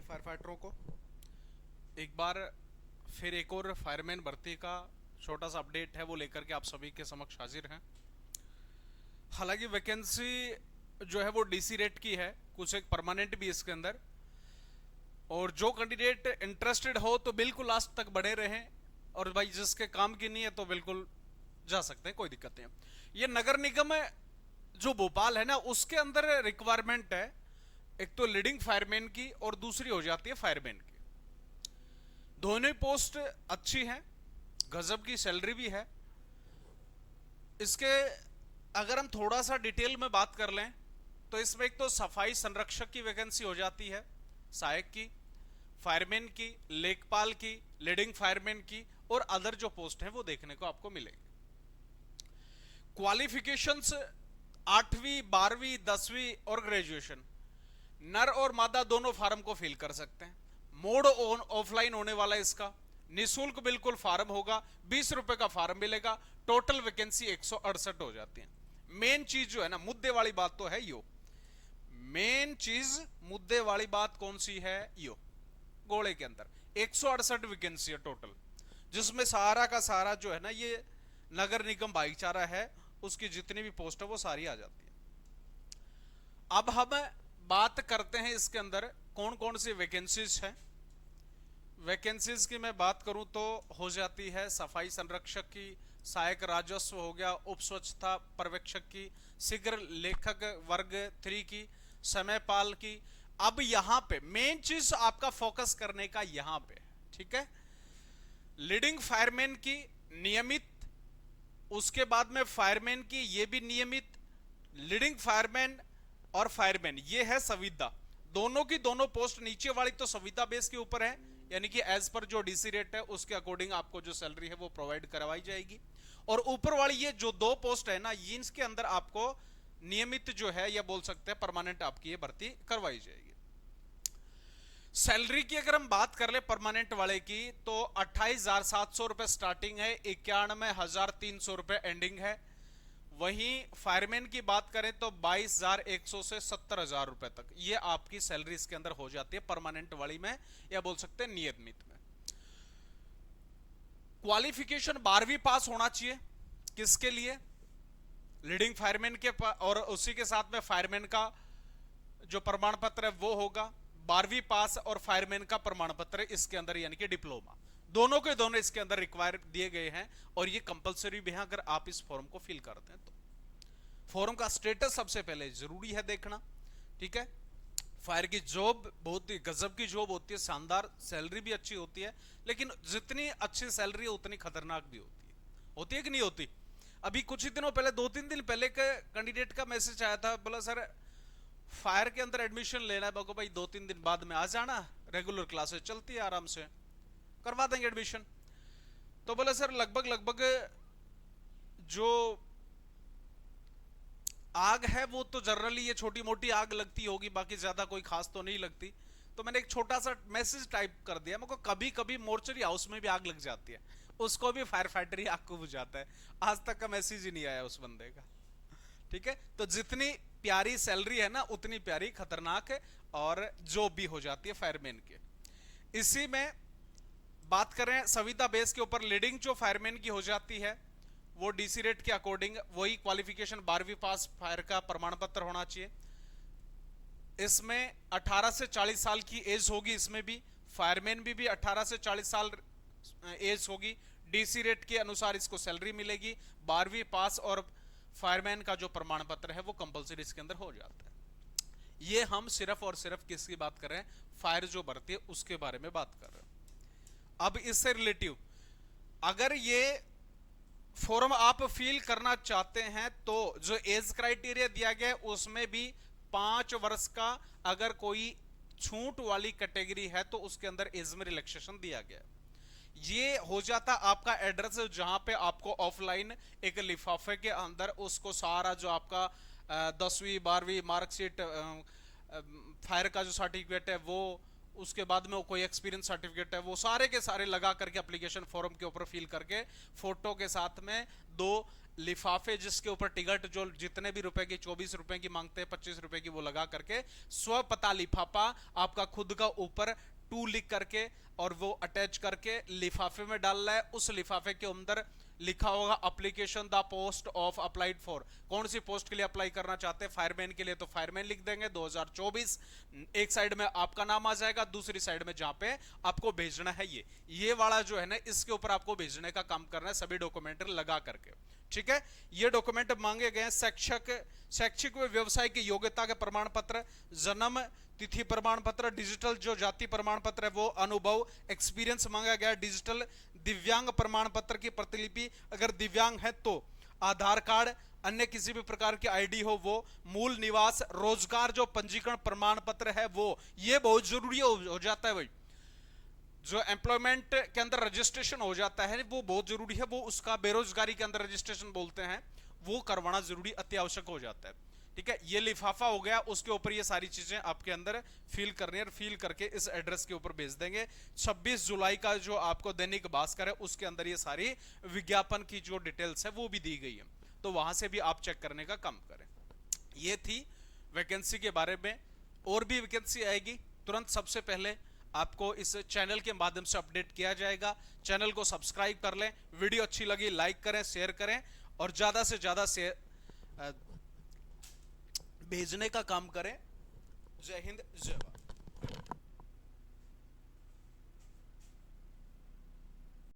Fire फाइटरों को एक बार फिर एक और फायरमैन भर्ती का छोटा सा अपडेट है वो लेकर के आप सभी के समक्ष हाजिर हैं। हालांकि वैकेंसी जो है वो डीसी रेट की है, कुछ एक परमानेंट भी इसके अंदर, और जो कैंडिडेट इंटरेस्टेड हो तो बिल्कुल लास्ट तक बने रहें, और भाई जिसके काम की नहीं है तो बिल्कुल जा सकते हैं, कोई दिक्कत नहीं है। ये नगर निगम जो भोपाल है ना, उसके अंदर रिक्वायरमेंट है एक तो लीडिंग फायरमैन की और दूसरी हो जाती है फायरमैन की। दोनों पोस्ट अच्छी हैं, गजब की सैलरी भी है। इसके अगर हम थोड़ा सा डिटेल में बात कर लें तो इसमें एक तो सफाई संरक्षक की वैकेंसी हो जाती है, सहायक की, फायरमैन की, लेखपाल की, लीडिंग फायरमैन की, और अदर जो पोस्ट हैं वो देखने को आपको मिलेंगे। क्वालिफिकेशंस 8वीं 12वीं 10वीं और ग्रेजुएशन, नर और मादा दोनों फार्म को फिल कर सकते हैं। मोड ऑफलाइन होने वाला है इसका, निःशुल्क बिल्कुल फार्म होगा, 20 रुपए का फार्म मिलेगा। टोटल वैकेंसी 168 हो जाती है। मेन चीज जो है ना, मुद्दे वाली बात तो है यो, मेन चीज मुद्दे वाली बात कौन सी है, यो गोले के अंदर 168 वैकेंसी है टोटल, जिसमें सारा का सारा जो है ना ये नगर निगम भाईचारा है, उसकी जितनी भी पोस्ट है वो सारी आ जाती है। अब हम बात करते हैं इसके अंदर कौन कौन सी वैकेंसीज हैं। वैकेंसीज की मैं बात करूं तो हो जाती है सफाई संरक्षक की, सहायक राजस्व हो गया, उप स्वच्छता पर्यवेक्षक की, शीघ्र लेखक वर्ग 3 की, समयपाल की। अब यहां पे मेन चीज आपका फोकस करने का यहां पे, ठीक है, लीडिंग फायरमैन की नियमित, उसके बाद में फायरमैन की ये भी नियमित, लीडिंग फायरमैन और फायरमैन ये है संविदा। दोनों की दोनों पोस्ट, नीचे वाली तो संविदा बेस के ऊपर है, यानी कि एज पर जो डीसी रेट है उसके अकॉर्डिंग आपको जो सैलरी है वो प्रोवाइड करवाई जाएगी, और ऊपर वाली ये जो दो पोस्ट है ना, इसके अंदर आपको नियमित जो है या बोल सकते हैं परमानेंट आपकी ये भर्ती करवाई जाएगी। सैलरी की अगर हम बात कर ले परमानेंट वाले की तो 28,700 रुपए स्टार्टिंग है, 91,300 रुपए एंडिंग है। वहीं फायरमैन की बात करें तो 22,100 से 70,000 रुपए तक ये आपकी सैलरी इसके अंदर हो जाती है परमानेंट वाली में, या बोल सकते हैं नियमित में। क्वालिफिकेशन 12वीं पास होना चाहिए, किसके लिए, लीडिंग फायरमैन के, और उसी के साथ में फायरमैन का जो प्रमाण पत्र है वो होगा 12वीं पास, और फायरमैन का प्रमाण पत्र इसके अंदर यानी कि डिप्लोमा, दोनों के दोनों इसके अंदर रिक्वायर दिए गए हैं, और ये कंपलसरी भी है अगर आप इस फॉर्म को फिल करते हैं तो। फॉर्म का स्टेटस सबसे पहले जरूरी है देखना, ठीक है। फायर की जॉब बहुत ही गजब की जॉब होती है, शानदार सैलरी भी अच्छी होती है, लेकिन जितनी अच्छी सैलरी है उतनी खतरनाक भी होती है कि नहीं होती। अभी कुछ ही दिनों पहले, 2-3 दिन पहले के कैंडिडेट का मैसेज आया था, बोला सर फायर के अंदर एडमिशन लेना है, बोलो भाई 2-3 दिन बाद में आ जाना, रेगुलर क्लासेस चलती है, आराम से करवा देंगे एडमिशन। तो बोले सर लगभग जो आग है वो तो जनरली ये छोटी मोटी आग लगती होगी, बाकी ज्यादा कोई खास तो नहीं लगती। तो मैंने एक छोटा सा मैसेज टाइप कर दिया, मेरे को कभी कभी मोर्चरी हाउस में भी आग लग जाती है, उसको भी फायर फाइटर ही आग को बुझाता है। आज तक का मैसेज ही नहीं आया उस बंदे का, ठीक है। तो जितनी प्यारी सैलरी है ना उतनी प्यारी खतरनाक है, और जॉब भी हो जाती है फायरमैन के। इसी में बात करें संविदा बेस के ऊपर, लीडिंग जो फायरमैन की हो जाती है वो डीसी रेट के अकॉर्डिंग वही क्वालिफिकेशन 12वीं पास, फायर का प्रमाण पत्र होना चाहिए। इसमें 18 से 40 साल की एज होगी, इसमें भी फायरमैन भी 18 से 40 साल एज होगी। डीसी रेट के अनुसार इसको सैलरी मिलेगी, 12वीं पास, और फायरमैन का जो प्रमाण पत्र है वो कंपलसरी इसके अंदर हो जाता है। ये हम सिर्फ और सिर्फ किसकी बात कर रहे हैं, फायर जो भर्ती है उसके बारे में बात कर रहे हैं। अब इससे रिलेटिव अगर ये फॉर्म आप फिल करना चाहते हैं तो जो एज क्राइटेरिया दिया गया है उसमें भी 5 वर्ष का अगर कोई छूट वाली कैटेगरी है तो उसके अंदर एज में रिलैक्सेशन दिया गया है। ये हो जाता आपका एड्रेस, जहां पे आपको ऑफलाइन एक लिफाफे के अंदर उसको सारा जो आपका 10वीं 12वीं मार्कशीट, फायर का जो सर्टिफिकेट है वो, उसके बाद में कोई एक्सपीरियंस सर्टिफिकेट है, वो सारे के सारे लगा करके एप्लीकेशन फॉर्म के ऊपर फिल करके फोटो के साथ में 2 लिफाफे जिसके ऊपर टिकट जो जितने भी रुपए की 24 रुपए की मांगते हैं 25 रुपए की वो लगा करके स्व पता लिफाफा आपका खुद का ऊपर टू लिख करके और वो अटैच करके लिफाफे में डालना है। उस लिफाफे के अंदर लिखा होगा application the post of applied for, कौन सी पोस्ट के लिए अप्लाई करना चाहते हैं, फायरमैन के लिए तो फायरमैन लिख देंगे 2024। एक साइड में आपका नाम आ जाएगा, दूसरी साइड में जहां पे आपको भेजना है ये वाला जो है ना, इसके ऊपर आपको भेजने का काम करना है सभी डॉक्यूमेंट लगा करके। ठीक है, ये डॉक्यूमेंट मांगे गए शैक्षिक व व्यवसाय की योग्यता के प्रमाण पत्र, जन्म तिथि प्रमाण पत्र, डिजिटल जो जाति प्रमाण पत्र है वो, अनुभव एक्सपीरियंस मांगा गया, डिजिटल दिव्यांग प्रमाण पत्र की प्रतिलिपि अगर दिव्यांग है तो, आधार कार्ड, अन्य किसी भी प्रकार की आईडी हो वो, मूल निवास, रोजगार जो पंजीकरण प्रमाण पत्र है वो, ये बहुत जरूरी हो जाता है भाई। जो एम्प्लॉयमेंट के अंदर रजिस्ट्रेशन हो जाता है वो बहुत जरूरी है, वो उसका बेरोजगारी के अंदर रजिस्ट्रेशन बोलते हैं, वो करवाना जरूरी अति आवश्यक हो जाता है। ठीक है, ये लिफाफा हो गया, उसके ऊपर ये सारी चीजें आपके अंदर फिल करनी है, फिल करके इस एड्रेस के ऊपर भेज देंगे। 26 जुलाई का जो आपको दैनिक भास्कर है उसके अंदर ये सारी विज्ञापन की जो डिटेल्स है वो भी दी गई है, तो वहां से भी आप चेक करने का काम करें। ये थी वैकेंसी के बारे में, और भी वैकेंसी आएगी तुरंत सबसे पहले आपको इस चैनल के माध्यम से अपडेट किया जाएगा। चैनल को सब्सक्राइब कर लें, वीडियो अच्छी लगी लाइक करें, शेयर करें और ज्यादा से ज्यादा भेजने का काम करें। जय हिंद, जय भारत।